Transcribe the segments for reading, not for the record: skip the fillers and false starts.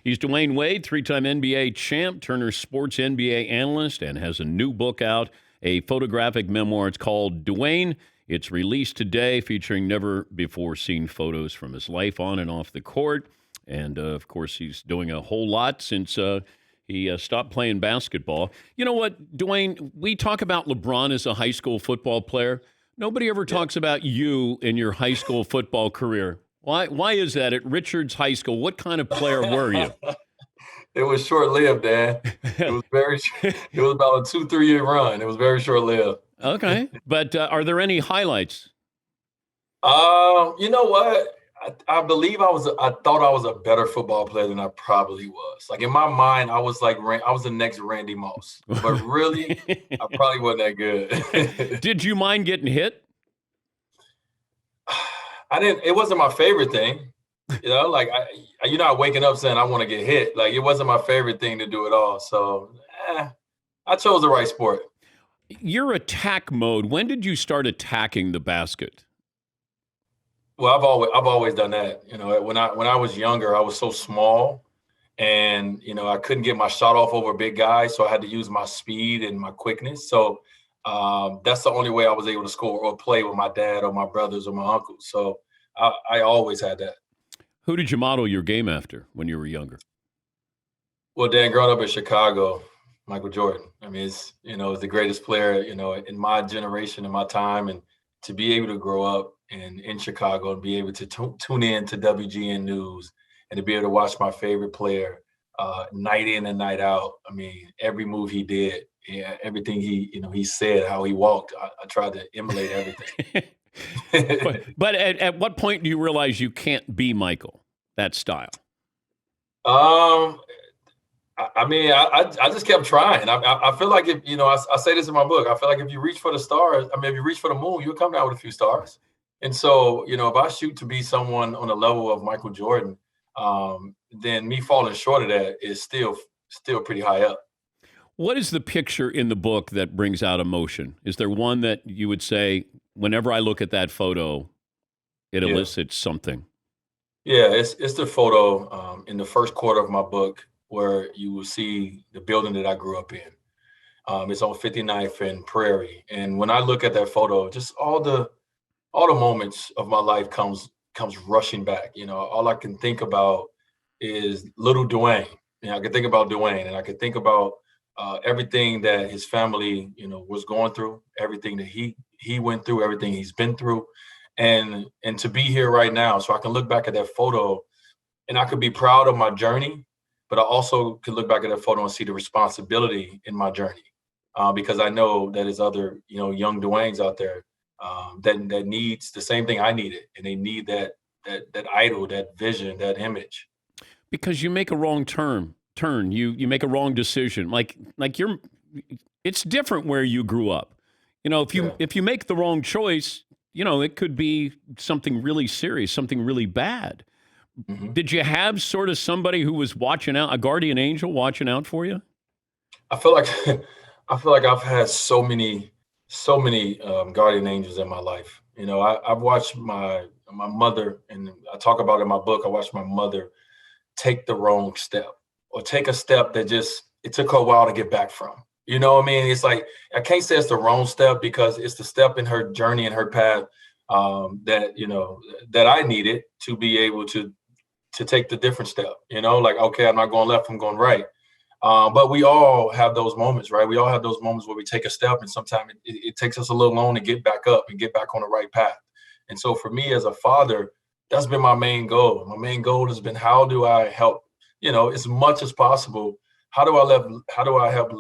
He's Dwayne Wade, three-time NBA champ, Turner Sports NBA analyst, and has a new book out, a photographic memoir. It's called Dwyane. It's released today, featuring never-before-seen photos from his life on and off the court. And, of course, he's doing a whole lot since he stopped playing basketball. You know what, Dwyane, we talk about LeBron as a high school football player. Nobody ever talks about you in your high school football career. Why is that? At Richards High School, what kind of player were you? It was short-lived, Dan. It was about a 2-3 year run. It was very short-lived. Okay. But are there any highlights? You know what? I believe I thought I was a better football player than I probably was. Like in my mind, I was the next Randy Moss. But really, I probably wasn't that good. Did you mind getting hit? I didn't. It wasn't my favorite thing. Like you're not waking up saying I want to get hit. Like it wasn't my favorite thing to do at all. So I chose the right sport. Your attack mode. When did you start attacking the basket? Well, I've always done that. When I was younger, I was so small, and I couldn't get my shot off over big guys, so I had to use my speed and my quickness. So that's the only way I was able to score or play with my dad or my brothers or my uncles. So I always had that. Who did you model your game after when you were younger? Well, Dan, growing up in Chicago, Michael Jordan. I mean, it's the greatest player, in my generation, in my time, and to be able to grow up in Chicago and be able to tune in to WGN News and to be able to watch my favorite player night in and night out. I mean, every move he did, everything he said, how he walked, I tried to emulate everything. But at what point do you realize you can't be Michael, that style? I mean, I just kept trying. I feel like if I say this in my book. I feel like if you reach for the stars, if you reach for the moon, you'll come down with a few stars. And so, if I shoot to be someone on the level of Michael Jordan, then me falling short of that is still pretty high up. What is the picture in the book that brings out emotion? Is there one that you would say, whenever I look at that photo, it elicits something? Yeah, it's the photo in the first quarter of my book where you will see the building that I grew up in. It's on 59th and Prairie. And when I look at that photo, just all the moments of my life comes rushing back. All I can think about is little Dwyane. I can think about Dwyane, and I can think about everything that his family, was going through, everything that he went through, everything he's been through, and to be here right now. So I can look back at that photo and I could be proud of my journey, but I also could look back at that photo and see the responsibility in my journey, because I know that there's other, young Dwyanes out there that needs the same thing I needed, and they need that idol, that vision, that image. Because you make a wrong turn, you make a wrong decision. Like it's different where you grew up. If you make the wrong choice, it could be something really serious, something really bad. Mm-hmm. Did you have sort of somebody who was watching out, a guardian angel watching out for you? I feel like I've had so many guardian angels in my life. I've watched my mother, and I talk about it in my book. I watched my mother take the wrong step, or take a step that it took her a while to get back from. You know what I mean? It's like, I can't say it's the wrong step, because it's the step in her journey and her path that I needed to be able to take the different step. Like, okay, I'm not going left, I'm going right. But we all have those moments, right? We all have those moments where we take a step, and sometimes it takes us a little long to get back up and get back on the right path. And so for me as a father, that's been my main goal. My main goal has been, how do I help, as much as possible? How do I help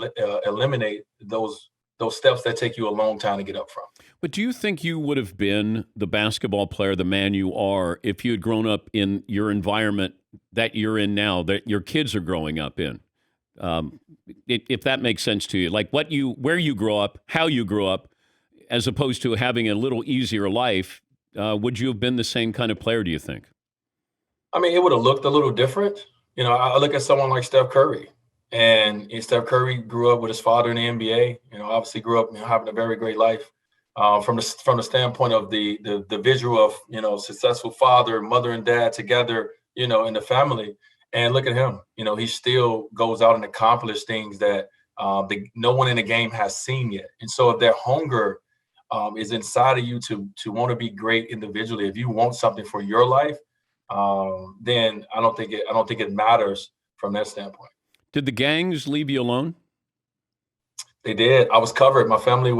eliminate those steps that take you a long time to get up from? But do you think you would have been the basketball player, the man you are, if you had grown up in your environment that you're in now, that your kids are growing up in? If that makes sense to you, like where you grow up, how you grew up, as opposed to having a little easier life, would you have been the same kind of player, do you think? I mean, it would have looked a little different. I look at someone like Steph Curry, and Steph Curry grew up with his father in the NBA. Obviously grew up having a very great life. From the standpoint of the visual of successful father, mother, and dad together, in the family. And look at him. He still goes out and accomplishes things that no one in the game has seen yet. And so if that hunger is inside of you to want to be great individually, if you want something for your life, then I don't think it matters from that standpoint. Did the gangs leave you alone? They did. I was covered. My family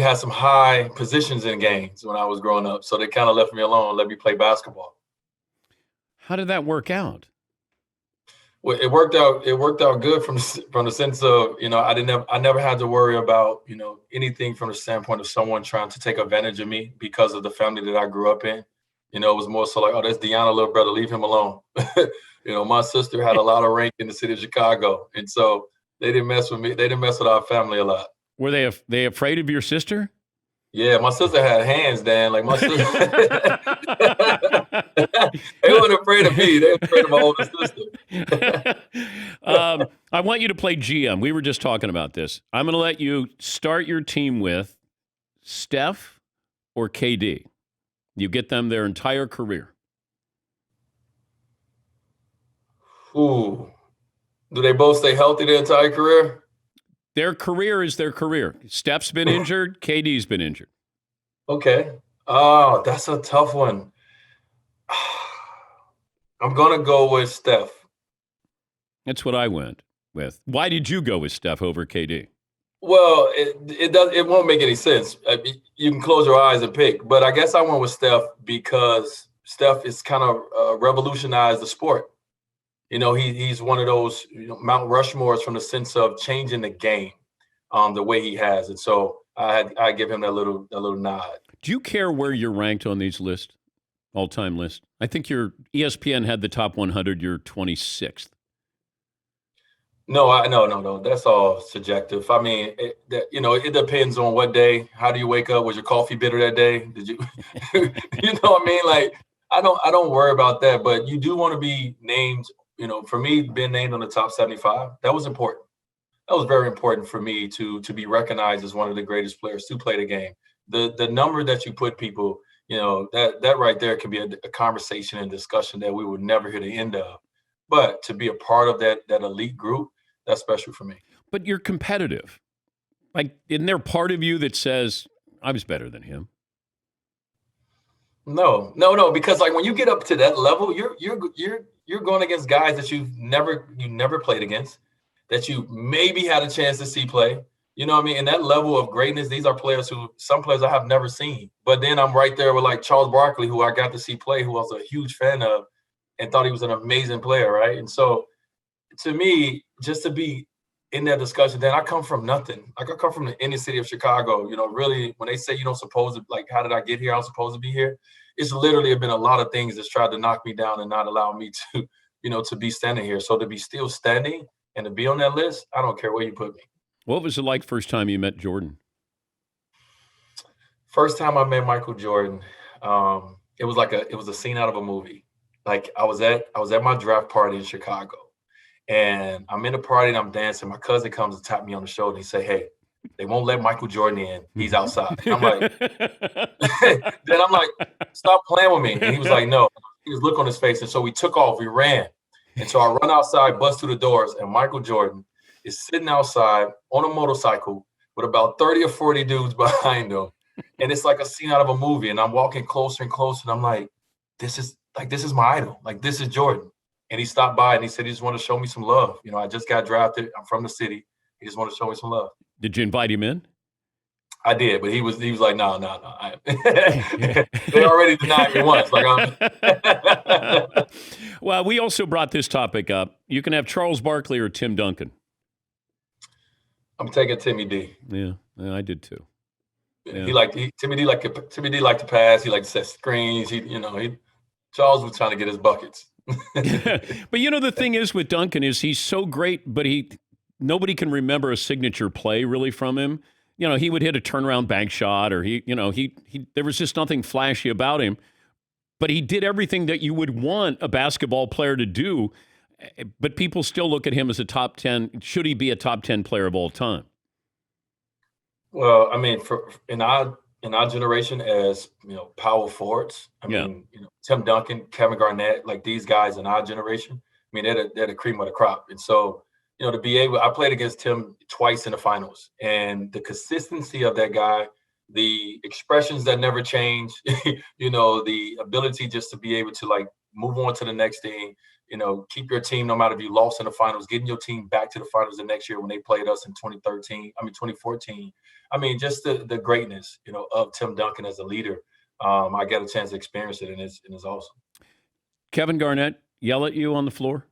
had some high positions in gangs when I was growing up, so they kind of left me alone, let me play basketball. How did that work out? Well, it worked out. It worked out good from the sense of, I never had to worry about, anything from the standpoint of someone trying to take advantage of me because of the family that I grew up in. It was more so like, oh, that's Dwyane, little brother, leave him alone. My sister had a lot of rank in the city of Chicago, and so they didn't mess with me. They didn't mess with our family a lot. Were they afraid of your sister? Yeah, my sister had hands, Dan. Like my sister, they weren't afraid of me. They were afraid of my older sister. I want you to play GM. We were just talking about this. I'm going to let you start your team with Steph or KD. You get them their entire career. Ooh. Do they both stay healthy their entire career? Their career is their career. Steph's been injured. KD's been injured. Okay. Oh, that's a tough one. I'm going to go with Steph. That's what I went with. Why did you go with Steph over KD? Well, it won't make any sense. You can close your eyes and pick, but I guess I went with Steph because Steph is kind of revolutionized the sport. He's one of those Mount Rushmores from the sense of changing the game, the way he has, and so I give him that little nod. Do you care where you're ranked on these lists, all-time list? I think your ESPN had the top 100. You're 26th. No. That's all subjective. I mean, it depends on what day. How do you wake up? Was your coffee bitter that day? Did you, you know what I mean? Like, I don't worry about that, but you do want to be named. For me, being named on the top 75, that was important. That was very important for me to be recognized as one of the greatest players to play the game. The number that you put people, that right there can be a conversation and discussion that we would never hear the end of. But to be a part of that elite group, that's special for me. But you're competitive. Like, isn't there part of you that says, I was better than him? No, because like when you get up to that level, you're going against guys that you never played against, that you maybe had a chance to see play. You know what I mean? And that level of greatness, these are some players I have never seen. But then I'm right there with like Charles Barkley, who I got to see play, who I was a huge fan of and thought he was an amazing player, right? And so to me, just to be in that discussion, then I come from nothing. Like I come from the inner city of Chicago. Really, when they say you don't supposed to, like, how did I get here? I was supposed to be here. It's literally been a lot of things that's tried to knock me down and not allow me to, to be standing here. So to be still standing and to be on that list, I don't care where you put me. What was it like first time you met Jordan? First time I met Michael Jordan, it was a scene out of a movie. Like I was at my draft party in Chicago, and I'm in the party and I'm dancing. My cousin comes and taps me on the shoulder and he say, "Hey, they won't let Michael Jordan in. He's outside." And I'm like, then I'm like, "Stop playing with me." And he was like, "No." He was look on his face, and so we took off. We ran, and so I run outside, bust through the doors, and Michael Jordan is sitting outside on a motorcycle with about 30 or 40 dudes behind him. And it's like a scene out of a movie. And I'm walking closer and closer. And I'm like, this is my idol. Like, this is Jordan. And he stopped by and he said, he just wanted to show me some love. I just got drafted. I'm from the city. He just wanted to show me some love. Did you invite him in? I did, but he was like, no. They already denied me once. Well, we also brought this topic up. You can have Charles Barkley or Tim Duncan. I'm taking Timmy D. Yeah, I did too. Yeah. Timmy D liked to pass. He liked to set screens. Charles was trying to get his buckets. But the thing is with Duncan is he's so great, but nobody can remember a signature play really from him. He would hit a turnaround bank shot, or there was just nothing flashy about him. But he did everything that you would want a basketball player to do. But people still look at him as a top 10. Should he be a top 10 player of all time? Well, I mean, in our in our generation as, power forwards. I Yeah. mean, Tim Duncan, Kevin Garnett, like these guys in our generation. I mean, they're the cream of the crop. And so, to be able, I played against Tim twice in the finals, and the consistency of that guy, the expressions that never change, the ability just to be able to like move on to the next thing, keep your team no matter if you lost in the finals, getting your team back to the finals the next year when they played us in 2014. I mean, just the greatness, of Tim Duncan as a leader. I got a chance to experience it, and it's awesome. Kevin Garnett yell at you on the floor?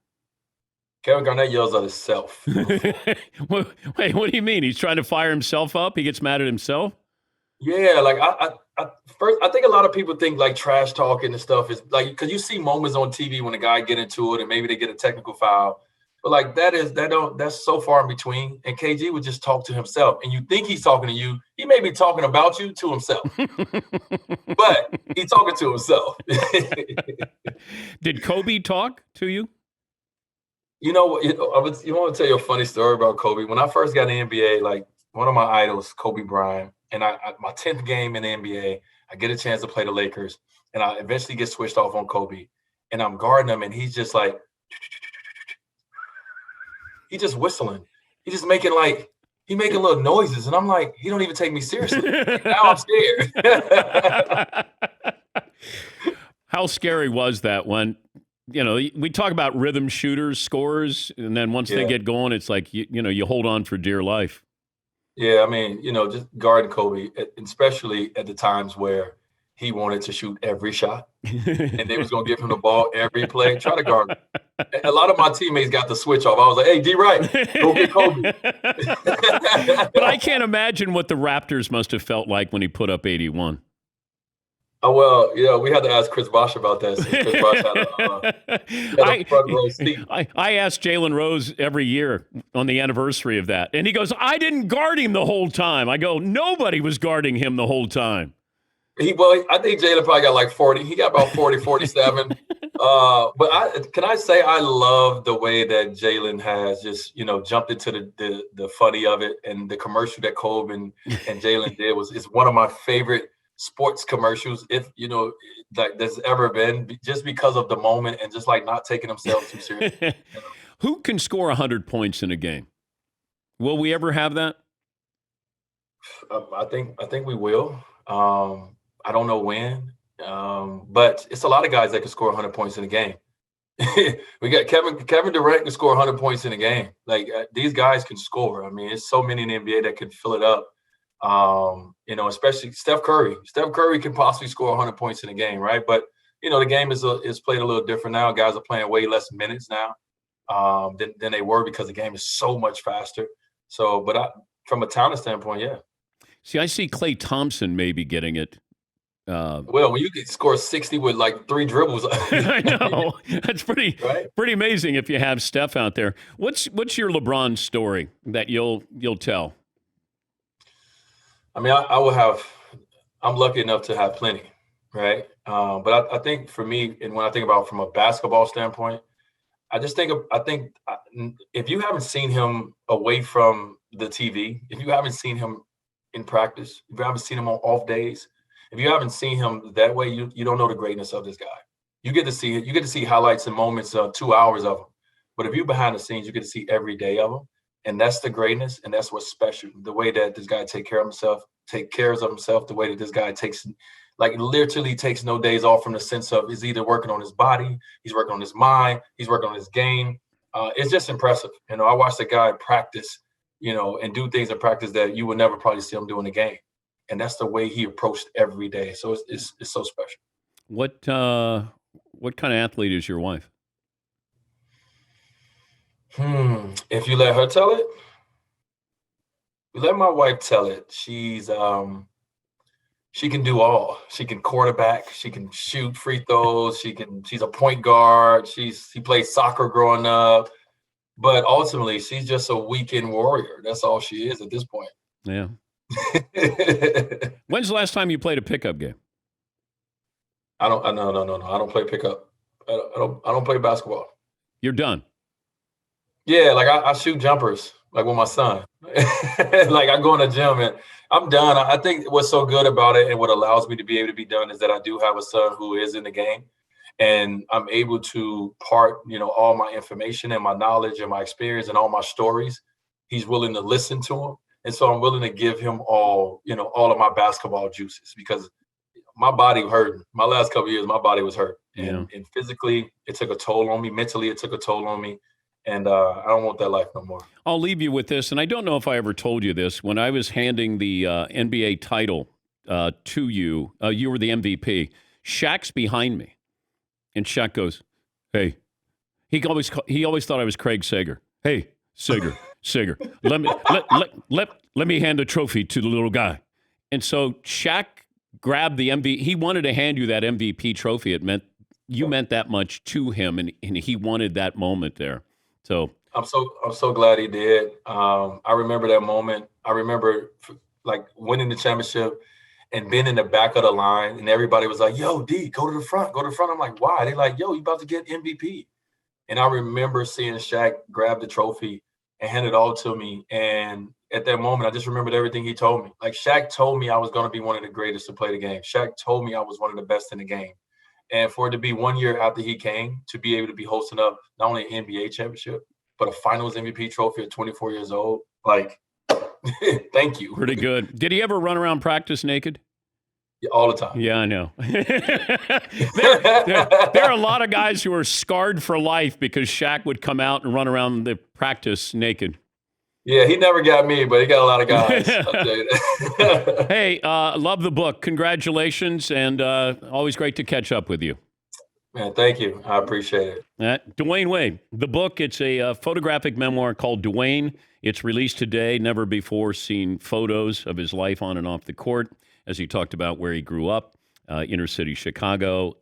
Kevin Garnett yells at himself. Wait, what do you mean? He's trying to fire himself up? He gets mad at himself? Yeah, like I think a lot of people think like trash talking and stuff is like, because you see moments on TV when a guy get into it and maybe they get a technical foul, but like that's so far in between. And KG would just talk to himself, and you think he's talking to you. He may be talking about you to himself, but he's talking to himself. Did Kobe talk to you? Want to tell you a funny story about Kobe. When I first got in the NBA, like one of my idols, Kobe Bryant, and my 10th game in the NBA, I get a chance to play the Lakers, and I eventually get switched off on Kobe, and I'm guarding him, and he's just like, he's just whistling. He's just making little noises, and I'm like, he don't even take me seriously. Now I'm scared. How scary was that when, we talk about rhythm shooters, scorers, and then once they get going, it's like, you hold on for dear life. Yeah, I mean, just guarding Kobe, especially at the times where he wanted to shoot every shot, and they was going to give him the ball every play, try to guard him. A lot of my teammates got the switch off. I was like, hey, D-Wright, go get Kobe. But I can't imagine what the Raptors must have felt like when he put up 81. Oh, well, yeah, we had to ask Chris Bosh about that. Since Chris Bosh had a front row seat. I ask Jalen Rose every year on the anniversary of that, and he goes, I didn't guard him the whole time. I go, nobody was guarding him the whole time. I think Jalen probably got like 40. He got about 40, 47. But can I say I love the way that Jalen has just, jumped into the funny of it, and the commercial that Kobe and Jalen did is one of my favorite sports commercials, if like there's ever been, just because of the moment and just like not taking themselves too seriously. Who can score 100 points in a game? Will we ever have that? I think we will. I don't know when, but it's a lot of guys that can score 100 points in a game. We got Kevin Durant can score 100 points in a game. Like these guys can score. I mean, it's so many in the NBA that can fill it up. Especially Steph Curry. Steph Curry can possibly score 100 points in a game, right? But the game is played a little different now. Guys are playing way less minutes now than they were, because the game is so much faster. So, but from a talent standpoint, yeah. See, I see Klay Thompson maybe getting it. Well, when you can score 60 with like 3 dribbles, I know that's pretty amazing. If you have Steph out there, what's your LeBron story that you'll tell? I mean, I'm lucky enough to have plenty, right? But I think for me, and when I think about from a basketball standpoint, I think if you haven't seen him away from the TV, if you haven't seen him in practice, if you haven't seen him on off days, if you haven't seen him that way, you don't know the greatness of this guy. You get to see highlights and moments, 2 hours of him. But if you're behind the scenes, you get to see every day of him. And that's the greatness, and that's what's special. The way that this guy takes care of himself, the way that this guy literally takes no days off, from the sense of he's either working on his body, he's working on his mind, he's working on his game. It's just impressive. I watched the guy practice, and do things in practice that you would never probably see him do in the game. And that's the way he approached every day. So it's so special. What kind of athlete is your wife? If you let her tell it, you let my wife tell it. She can do all. She can quarterback. She can shoot free throws. She's a point guard. She played soccer growing up, but ultimately she's just a weekend warrior. That's all she is at this point. Yeah. When's the last time you played a pickup game? No. I don't play pickup. I don't play basketball. You're done. Yeah, like I shoot jumpers, like with my son. Like I go in the gym I'm done. I think what's so good about it and what allows me to be able to be done is that I do have a son who is in the game, and I'm able to part, all my information and my knowledge and my experience and all my stories. He's willing to listen to them. And so I'm willing to give him all of my basketball juices, because my body hurt. My last couple of years, my body was hurt. And physically, it took a toll on me. Mentally, it took a toll on me. And I don't want that life no more. I'll leave you with this, and I don't know if I ever told you this. When I was handing the NBA title to you, you were the MVP. Shaq's behind me, and Shaq goes, "Hey," he always thought I was Craig Sager. "Hey, Sager, let me hand the trophy to the little guy." And so Shaq grabbed the MVP. He wanted to hand you that MVP trophy. It meant you meant that much to him, and he wanted that moment there. So I'm so glad he did. I remember that moment. I remember like winning the championship and being in the back of the line, and everybody was like, "Yo, D, go to the front, go to the front." I'm like, "Why?" They're like, "Yo, you about to get MVP." And I remember seeing Shaq grab the trophy and hand it all to me. And at that moment, I just remembered everything he told me. Like, Shaq told me I was going to be one of the greatest to play the game. Shaq told me I was one of the best in the game. And for it to be 1 year after he came, to be able to be hosting up not only an NBA championship, but a finals MVP trophy at 24 years old, like, thank you. Pretty good. Did he ever run around practice naked? Yeah, all the time. Yeah, I know. there are a lot of guys who are scarred for life because Shaq would come out and run around the practice naked. Yeah, he never got me, but he got a lot of guys. I'll tell you that. Hey, love the book. Congratulations, and always great to catch up with you. Man, thank you. I appreciate it. Dwyane Wade, the book, it's a photographic memoir called Dwyane. It's released today. Never before seen photos of his life on and off the court, as he talked about where he grew up, inner city Chicago,